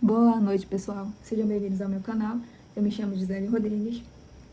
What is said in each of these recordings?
Boa noite, pessoal. Sejam bem-vindos ao meu canal. Eu me chamo Gisele Rodrigues,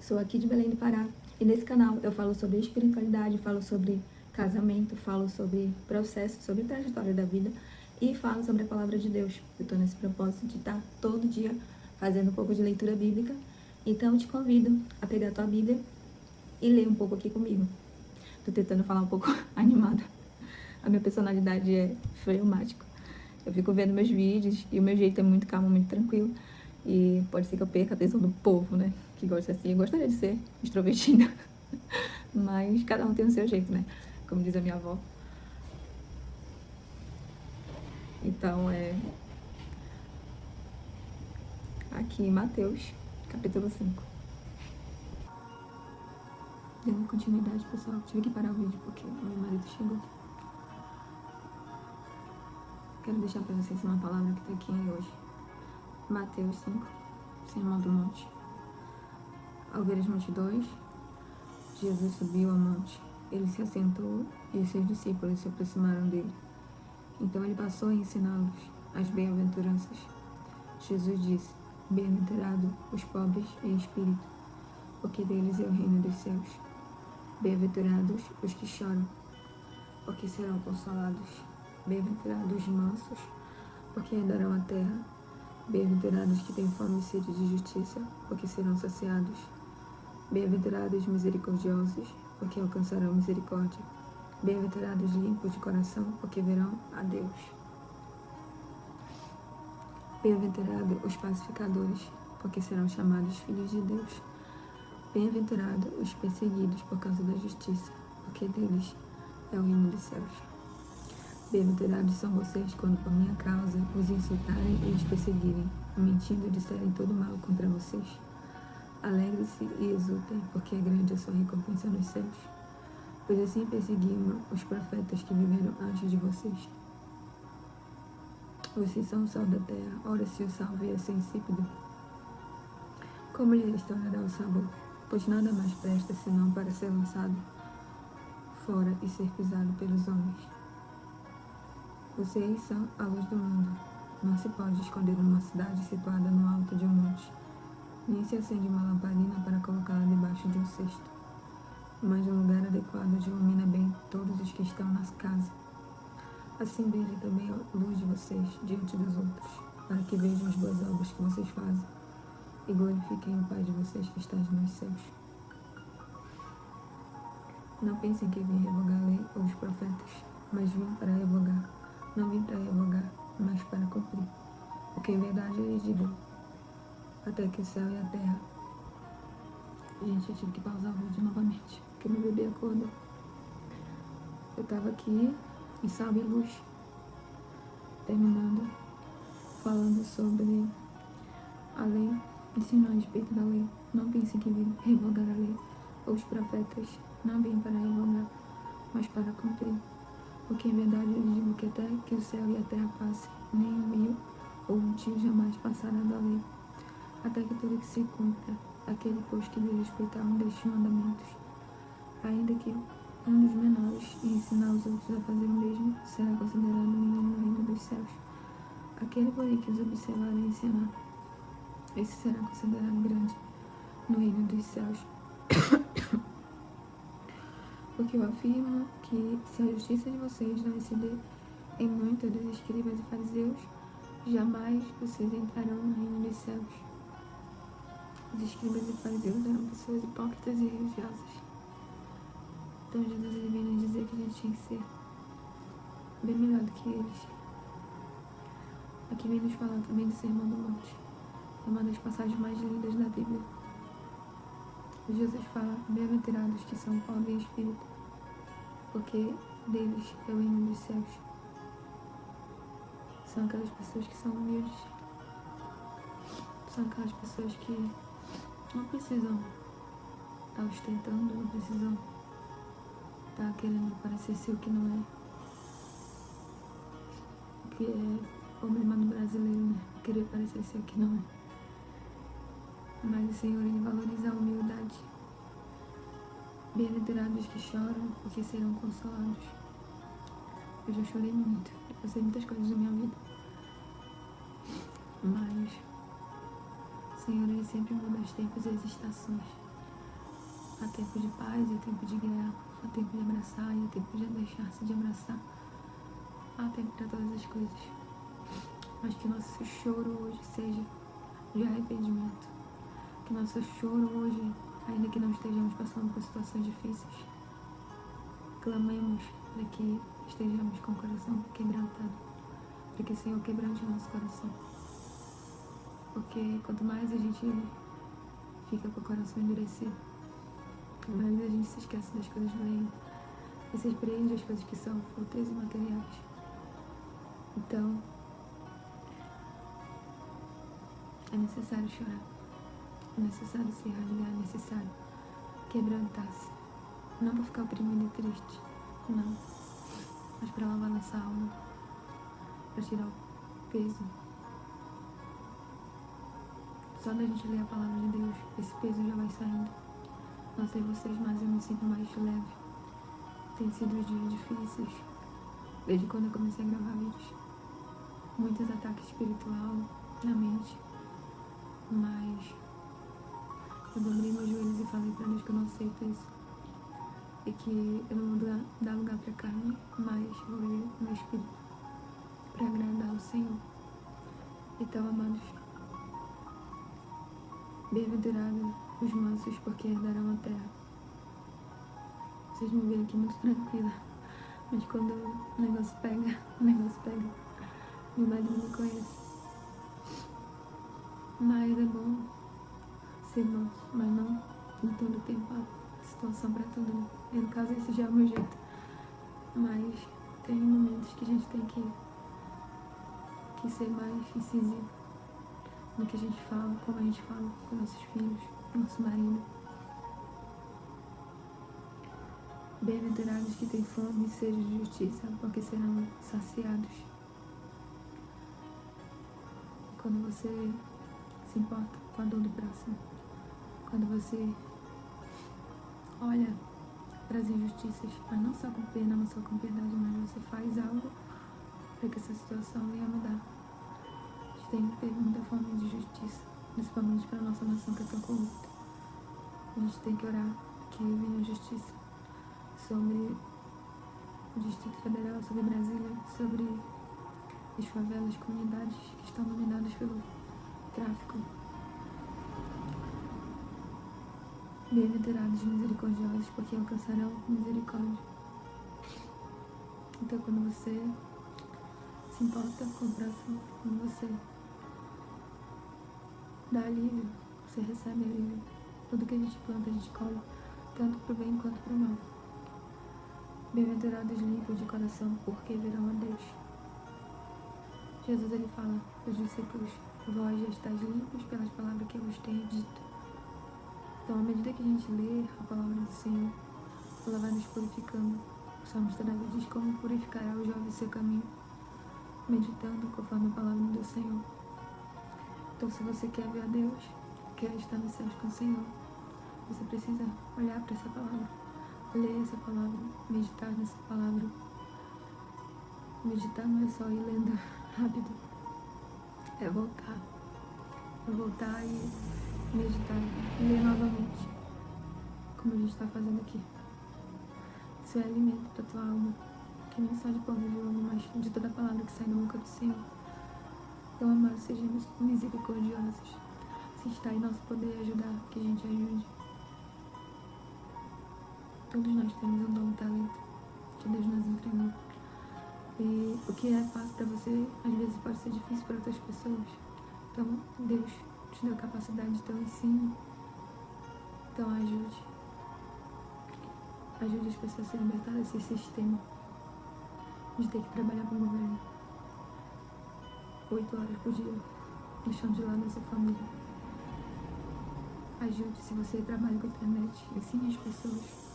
sou aqui de Belém do Pará. E nesse canal eu falo sobre espiritualidade, falo sobre casamento, falo sobre processo, sobre trajetória da vida e falo sobre a palavra de Deus. Eu estou nesse propósito de estar todo dia fazendo um pouco de leitura bíblica. Então eu te convido a pegar a tua Bíblia e ler um pouco aqui comigo. Estou tentando falar um pouco animada. A minha personalidade é fleumático. Eu fico vendo meus vídeos e o meu jeito é muito calmo, muito tranquilo. E pode ser que eu perca a atenção do povo, né? Que gosta assim. Eu gostaria de ser extrovertida. Mas cada um tem o seu jeito, né? Como diz a minha avó. Então, aqui em Mateus, capítulo 5. Dando continuidade, pessoal. Tive que parar o vídeo porque meu marido chegou. Quero deixar para vocês uma palavra que está aqui hoje. Mateus 5, Sermão do Monte. Ao ver as multidões, Jesus subiu ao monte. Ele se assentou e os seus discípulos se aproximaram dele. Então ele passou a ensiná-los as bem-aventuranças. Jesus disse: Bem-aventurado os pobres em espírito, porque deles é o reino dos céus. Bem-aventurados os que choram, porque serão consolados. Bem-aventurados os mansos, porque herdarão a terra. Bem-aventurados que têm fome e sede de justiça, porque serão saciados. Bem-aventurados os misericordiosos, porque alcançarão misericórdia. Bem-aventurados limpos de coração, porque verão a Deus. Bem-aventurados os pacificadores, porque serão chamados filhos de Deus. Bem-aventurados os perseguidos por causa da justiça, porque deles é o reino dos céus. Bem-aventurados são vocês quando por minha causa os insultarem e os perseguirem, mentindo disserem todo mal contra vocês. Alegre-se e exultem, porque é grande a sua recompensa nos céus. Pois assim perseguiram os profetas que viveram antes de vocês. Vocês são o sal da terra. Ora, se o sal vier a ser insípido, como lhe restaurará o sabor? Pois nada mais presta senão para ser lançado fora e ser pisado pelos homens. Vocês são a luz do mundo. Não se pode esconder numa cidade situada no alto de um monte, nem se acende uma lamparina para colocá-la debaixo de um cesto, mas um lugar adequado onde ilumina bem todos os que estão nas casas. Assim brilhe também a luz de vocês diante dos outros, para que vejam as boas obras que vocês fazem e glorifiquem o Pai de vocês que está nos céus. Não pensem que vim revogar a lei ou os profetas, mas vim para revogar. Não vim para revogar, mas para cumprir. Porque em verdade eu lhes digo, até que o céu e a terra... Gente, eu tive que pausar o vídeo novamente, porque meu bebê acordou. Eu tava aqui em Sal e Luz, terminando, falando sobre a lei, ensinando a respeito da lei. Não pensem que vim revogar a lei ou os profetas. Não vim para revogar, mas para cumprir. Porque em verdade eu lhes digo que até que o céu e a terra passem, nem um rio ou um tio jamais passará da lei, até que tudo que se cumpra. Aquele, pois, que desrespeitar um destes mandamentos, ainda que um dos menores, e ensinar os outros a fazer o mesmo, será considerado menino no reino dos céus. Aquele, porém, que os observar e ensinar, esse será considerado grande no reino dos céus. Porque eu afirmo que se a justiça de vocês não exceder em muito dos escribas e fariseus, jamais vocês entrarão no reino dos céus. Os escribas e fariseus eram pessoas hipócritas e religiosas. Então Jesus ele vem nos dizer que a gente tinha que ser bem melhor do que eles. Aqui vem nos falar também do Sermão do Monte. É uma das passagens mais lindas da Bíblia. Jesus fala: bem-aventurados que são pobres em espírito, porque deles é o reino dos céus. São aquelas pessoas que são humildes. São aquelas pessoas que não precisam estar ostentando, não precisam estar querendo parecer ser o que não é. O que é problema do brasileiro, né? Querer parecer ser o que não é. Mas o Senhor, ele valoriza a humildade. Bem-aventurados que choram, porque serão consolados. Eu já chorei muito, eu passei muitas coisas na minha vida. Mas, Senhor, Ele sempre muda os tempos e as estações. Há tempo de paz e há tempo de guerra. Há tempo de abraçar e há tempo de deixar-se de abraçar. Há tempo para todas as coisas. Mas que nosso choro hoje seja de arrependimento. Que nosso choro hoje, ainda que não estejamos passando por situações difíceis, clamemos para que estejamos com o coração quebrantado. Para que o Senhor quebrante o nosso coração. Porque quanto mais a gente fica com o coração endurecido, mais a gente se esquece das coisas do reino e se prende às coisas que são fúteis e materiais. Então, é necessário chorar, é necessário se rasgar, é necessário quebrantar-se. Não para ficar oprimido e triste, não, mas para lavar nossa alma, para tirar o peso. Só da gente ler a palavra de Deus, esse peso já vai saindo. Não sei vocês, mas eu me sinto mais leve. Tem sido dias difíceis, desde quando eu comecei a gravar vídeos. Muitos ataques espiritual na mente, mas eu dobrei meus joelhos e falei para Deus que eu não aceito isso. E que eu não vou dar lugar para a carne, mas vou ver o meu espírito para agradar o Senhor. Então, amados, bem-aventurados os mansos, porque herdarão a terra. Vocês me veem aqui muito tranquila, mas quando o negócio pega, meu marido me conhece. Mas é bom ser manso, mas não em todo tempo a situação para tudo, né? E no caso esse já é o meu jeito. Mas tem momentos que a gente tem que ser mais incisivo no que a gente fala, como a gente fala com nossos filhos, nosso marido. Bem-aventurados que têm fome e sede de justiça, porque serão saciados. Quando você se importa com a dor do próximo, quando você olha para as injustiças, mas não só com pena, não só com piedade, mas você faz algo para que essa situação venha mudar. A gente tem que ter muita fome de justiça, principalmente para a nossa nação que é tão corrupta. A gente tem que orar que venha justiça sobre o Distrito Federal, sobre Brasília, sobre as favelas, comunidades que estão dominadas pelo tráfico. Bem-aventurados misericordiosos, porque alcançarão misericórdia. Então, quando você se importa com o próximo, quando você dá alívio, você recebe alívio. Tudo que a gente planta, a gente colhe, tanto para o bem quanto para o mal. Bem-aventurados limpos de coração, porque verão a Deus. Jesus, ele fala aos discípulos: vós já estáis limpos pelas palavras que eu vos tenho dito. Então, à medida que a gente lê a palavra do Senhor, ela vai nos purificando. O salmista Davi diz: como purificará o jovem seu caminho, meditando conforme a palavra do Senhor. Então, se você quer ver a Deus, quer estar nos céus com o Senhor, você precisa olhar para essa palavra, ler essa palavra, meditar nessa palavra. Meditar não é só ir lendo rápido, é voltar e meditar, ler novamente, como a gente está fazendo aqui. Isso é alimento para a tua alma, que nem só de pão vive o homem, mas de toda a palavra que sai da boca do Senhor. Então, amados, sejamos misericordiosos. Se está em nosso poder ajudar, que a gente ajude. Todos nós temos um dom, um talento que Deus nos entregou. E o que é fácil para você, às vezes pode ser difícil para outras pessoas. Então, Deus te deu capacidade, então ensine. Então, ajude. Ajude as pessoas a se libertar desse sistema de ter que trabalhar para o governo 8 horas por dia, deixando de lado a sua família. Ajude, se você trabalha com a internet, ensine as pessoas.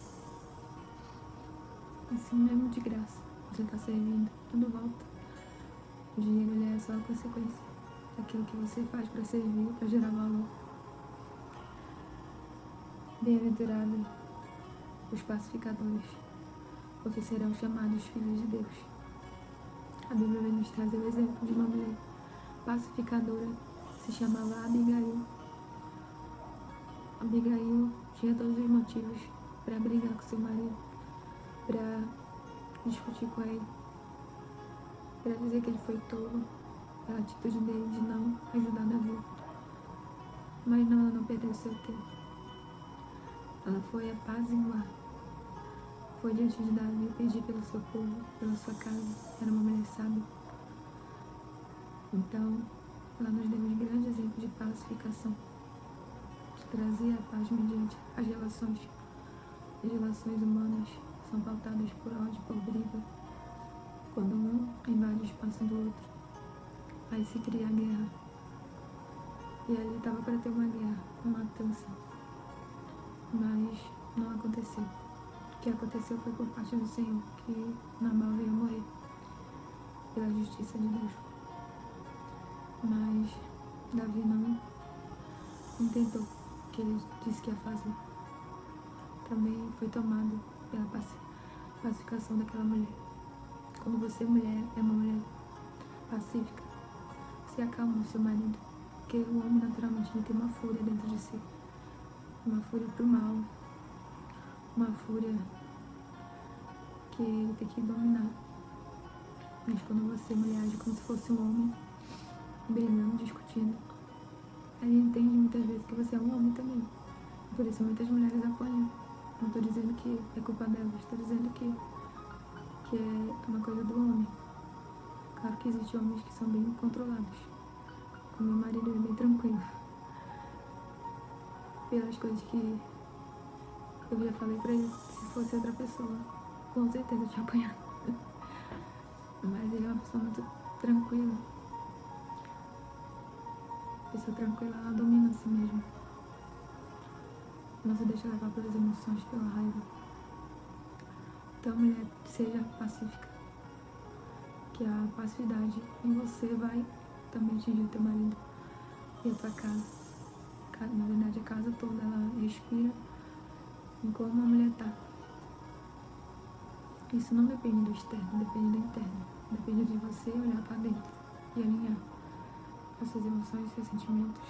Ensine mesmo de graça. Você está servindo, tudo volta. O dinheiro, ele é só a consequência daquilo que você faz para servir, para gerar valor. Bem-aventurado os pacificadores, porque serão chamados filhos de Deus. A Bíblia vai nos trazer o exemplo de uma mulher pacificadora se chamava Abigail. Abigail tinha todos os motivos para brigar com seu marido, para discutir com ele, para dizer que ele foi tolo pela atitude dele de não ajudar Davi. Mas não, ela não perdeu seu tempo. Ela foi apaziguar. Foi diante de Davi pedir pelo seu povo, pela sua casa. Era uma mulher sábia. Então, ela nos deu um grande exemplo de pacificação, de trazer a paz mediante as relações. As relações humanas são pautadas por ódio, por briga. Quando um invade o espaço do outro, aí se cria a guerra. E ali estava para ter uma guerra, uma matança. Mas não aconteceu. O que aconteceu foi por parte do Senhor, que Nabal veio morrer pela justiça de Deus. Mas Davi não intentou o que ele disse que ia fazer. Também foi tomado pela pacificação daquela mulher. Quando você, mulher, é uma mulher pacífica, você acalma o seu marido. Porque o homem, naturalmente, ele tem uma fúria dentro de si. Uma fúria pro mal. Uma fúria que ele tem que dominar. Mas quando você, mulher, age como se fosse um homem, brigando, discutindo, ele entende muitas vezes que você é um homem também. Por isso muitas mulheres apanham. Não estou dizendo que é culpa delas, estou dizendo que é uma coisa do homem. Claro que existem homens que são bem controlados. Com meu marido é bem tranquilo. Pelas coisas que eu já falei pra ele, se fosse outra pessoa, com certeza eu tinha apanhado. Mas ele é uma pessoa muito tranquila. Pessoa tranquila, ela domina a si mesma. Não se deixa levar pelas emoções, pela raiva. Então, mulher, seja pacífica. Que a passividade em você vai também atingir o teu marido e a tua casa. Na verdade, a casa toda, ela respira em como a mulher tá. Isso não depende do externo, depende do interno. Depende de você olhar para dentro e alinhar as suas emoções, seus sentimentos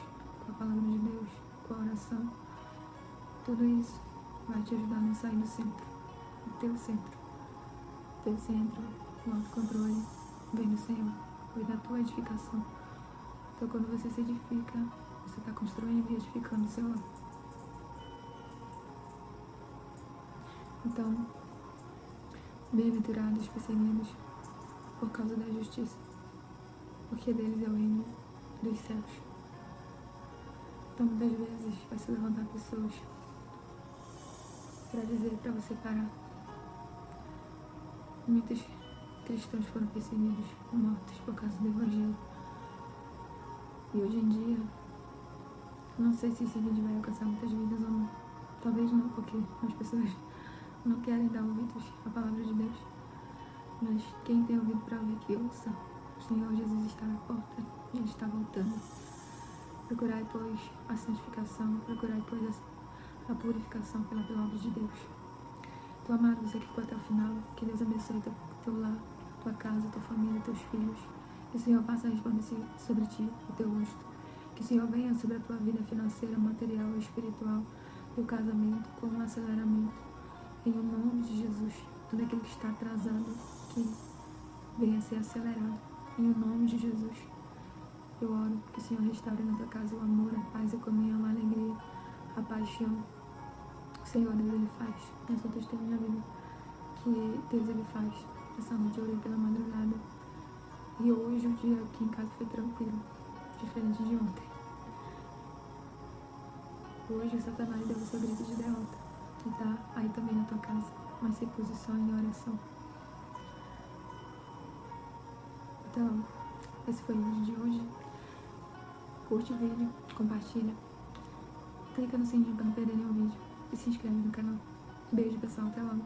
com a palavra de Deus, com a oração. Tudo isso vai te ajudar a não sair do centro, do teu centro. Teu centro, o autocontrole, vem do Senhor, vem da tua edificação. Então, quando você se edifica, você está construindo e edificando o seu lar. Então, bem-aventurados, perseguidos por causa da justiça, porque deles é o reino dos céus. Então, muitas vezes vai se levantar pessoas para dizer para você parar. Muitos cristãos foram perseguidos, mortos por causa do Evangelho. E hoje em dia, não sei se esse vídeo vai alcançar muitas vidas ou não. Talvez não, porque as pessoas não querem dar ouvidos à palavra de Deus. Mas quem tem ouvido para ouvir, que ouça. O Senhor Jesus está na porta e Ele está voltando. Procurai, pois, a santificação, procurai, pois, a purificação pela palavra de Deus. Então, amado, você que ficou até o final, que Deus abençoe teu lar, tua casa, tua família, teus filhos. Que o Senhor faça resplandecer sobre ti o teu rosto. Que o Senhor venha sobre a tua vida financeira, material e espiritual, teu casamento, com um aceleramento. Em nome de Jesus, tudo aquilo que está atrasado, que venha a ser acelerado. Em nome de Jesus, eu oro que o Senhor restaure na tua casa o amor, a paz, a comunhão, a alegria, a paixão. O Senhor, Deus, Ele faz. Eu sou testemunha viva que Deus, Ele faz. Essa noite eu orei pela madrugada. E hoje o dia aqui em casa foi tranquilo, diferente de ontem. Hoje o Satanás deu o seu grito de derrota. E tá aí também na tua casa, mas se posicione em oração. Então, esse foi o vídeo de hoje. Curte o vídeo, compartilha. Clica no sininho para não perder nenhum vídeo. E se inscreve no canal. Beijo, pessoal. Até logo.